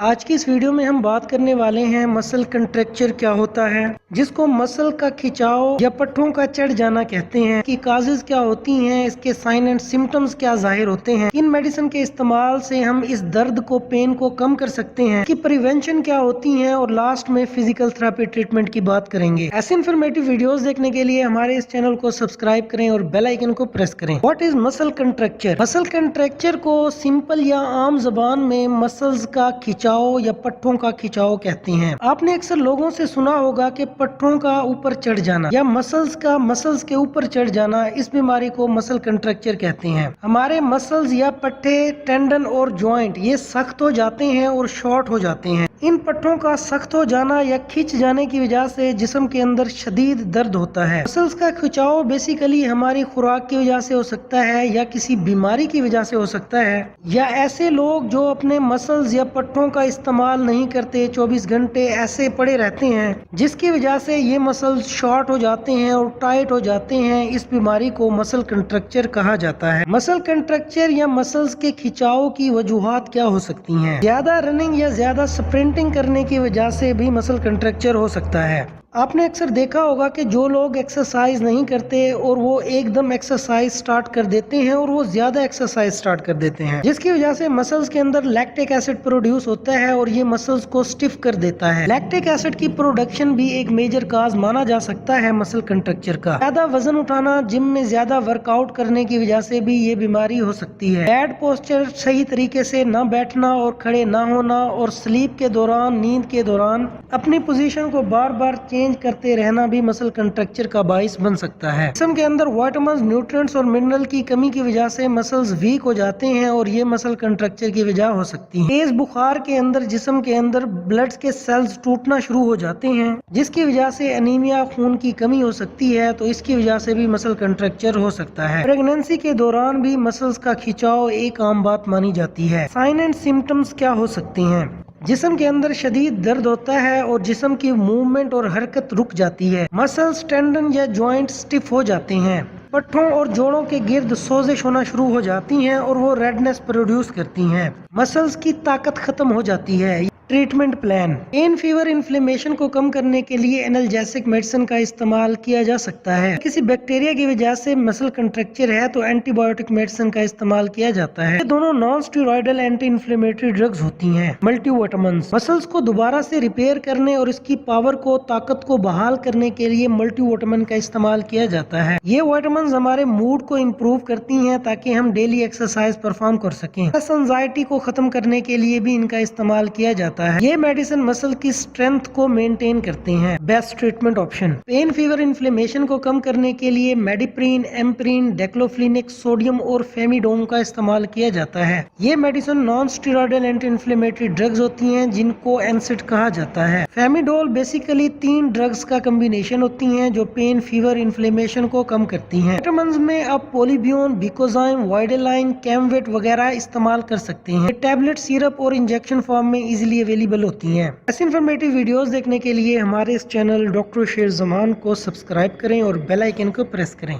आज की इस वीडियो में हम बात करने वाले हैं मसल कंट्रैक्चर क्या होता है, जिसको मसल का खिंचाव या पट्टों का चढ़ जाना कहते हैं। कि काजेज क्या होती हैं, इसके साइन एंड सिम्टम्स क्या जाहिर होते हैं, इन मेडिसिन के इस्तेमाल से हम इस दर्द को, पेन को कम कर सकते हैं, कि प्रिवेंशन क्या होती है, और लास्ट में फिजिकल थेरेपी ट्रीटमेंट की बात करेंगे। ऐसे इन्फॉर्मेटिव वीडियोस देखने के लिए हमारे इस चैनल को सब्सक्राइब करें और बेल आइकन को प्रेस करें। What is muscle contracture? Muscle contracture को सिंपल या आम जबान में मसल्स का खिंचाव या पट्टों का खिंचाव कहते हैं। आपने अक्सर लोगों से सुना होगा कि पट्टों का ऊपर चढ़ जाना या मसल्स के ऊपर चढ़ जाना, इस बीमारी को मसल कंट्रैक्चर कहते हैं। हमारे मसल्स या पट्टे, टेंडन और जॉइंट ये सख्त हो जाते हैं और शॉर्ट हो जाते हैं। इन पट्टों का सख्त हो जाना या खिंच जाने की वजह से जिस्म के अंदर शदीद दर्द होता है। मसल्स का खिंचाव बेसिकली हमारी खुराक की वजह से हो सकता है, या किसी बीमारी की वजह से हो सकता है, या ऐसे लोग जो अपने मसल्स या पट्टों का इस्तेमाल नहीं करते, 24 घंटे ऐसे पड़े रहते हैं, जिसकी वजह से ये मसल्स शॉर्ट हो जाते हैं और टाइट हो जाते हैं। इस बीमारी को मसल कंट्रैक्चर कहा जाता है। मसल कंट्रैक्चर या मसल्स के खिंचाव की वजूहात क्या हो सकती हैं? ज्यादा रनिंग या ज्यादा स्प्रिंटिंग करने की वजह से भी मसल कंट्रैक्चर हो सकता है। आपने अक्सर देखा होगा कि जो लोग एक्सरसाइज नहीं करते और वो एकदम एक्सरसाइज स्टार्ट कर देते हैं, और वो ज्यादा एक्सरसाइज स्टार्ट कर देते हैं, जिसकी वजह से मसल्स के अंदर लैक्टिक एसिड प्रोड्यूस होता है और ये मसल्स को स्टिफ कर देता है। लैक्टिक एसिड की प्रोडक्शन भी एक मेजर काज माना जा सकता है मसल कंट्रैक्चर का। ज्यादा वजन उठाना, जिम में ज्यादा वर्कआउट करने की वजह से भी ये बीमारी हो सकती है। बैड पोस्चर, सही तरीके से न बैठना और खड़े न होना, और स्लीप के दौरान, नींद के दौरान अपनी पोजीशन को बार बार चेंज करते रहना भी मसल कंट्रैक्चर का बाइस बन सकता है। जिस्म के अंदर विटामिन्स, न्यूट्रिएंट्स और मिनरल की कमी की वजह से मसल्स वीक हो जाते हैं, और ये मसल कंट्रैक्चर की वजह हो सकती है। तेज बुखार के अंदर जिस्म के अंदर ब्लड के सेल्स टूटना शुरू हो जाते हैं, जिसकी वजह से एनीमिया, खून की कमी हो सकती है, तो इसकी वजह से भी मसल कंट्रैक्चर हो सकता है। प्रेगनेंसी के दौरान भी मसल्स का खिंचाव एक आम बात मानी जाती है। साइन एंड सिम्टम्स क्या हो सकते हैं? जिस्म के अंदर शदीद दर्द होता है और जिस्म की मूवमेंट और हरकत रुक जाती है। मसल्स, टेंडन या जॉइंट स्टिफ हो जाते हैं। पट्टों और जोड़ों के गिर्द सोजिश होना शुरू हो जाती हैं और वो रेडनेस प्रोड्यूस करती हैं। मसल्स की ताकत खत्म हो जाती है। Treatment plan: pain, fever, inflammation को कम करने के लिए एनाल्जेसिक मेडिसिन का इस्तेमाल किया जा सकता है। किसी बैक्टीरिया की वजह से मसल कंट्रैक्चर है तो एंटीबायोटिक मेडिसिन का इस्तेमाल किया जाता है। ये दोनों non steroidal anti inflammatory drugs होती हैं। मल्टीविटामिन्स: मसल्स को दोबारा से रिपेयर करने और इसकी पावर को, ताकत को बहाल करने के लिए मल्टीविटामिन का इस्तेमाल किया जाता है। ये विटामिन्स हमारे मूड को इम्प्रूव करती हैं ताकि हम डेली एक्सरसाइज परफॉर्म कर सकें। एंजाइटी को खत्म करने के लिए भी इनका इस्तेमाल किया जाता है। ये मेडिसिन मसल की स्ट्रेंथ को मेंटेन करते हैं। Best treatment option: pain, fever, inflammation को कम करने के लिए मेडिप्रीन, एम्प्रीन, डेक्लोफिनेक, सोडियम और फेमिडोन का इस्तेमाल किया जाता है। ये medicine non steroidal anti inflammatory drugs होती हैं, जिनको एनसिड कहा जाता है। फेमिडोल बेसिकली 3 ड्रग्स का कम्बिनेशन होती हैं जो पेन, फीवर, इन्फ्लेमेशन को कम करती हैं। विटामिन्स में आप पोलिब्यून, बिकोजाइम, वाइडेलाइन, कैमवेट वगैरह इस्तेमाल कर सकते हैं। टैबलेट, सिरप और इंजेक्शन फॉर्म में इजीली अवेलेबल होती हैं। ऐसे इन्फॉर्मेटिव वीडियोस देखने के लिए हमारे इस चैनल डॉक्टर शेर जमान को सब्सक्राइब करें और बेल आइकन को प्रेस करें।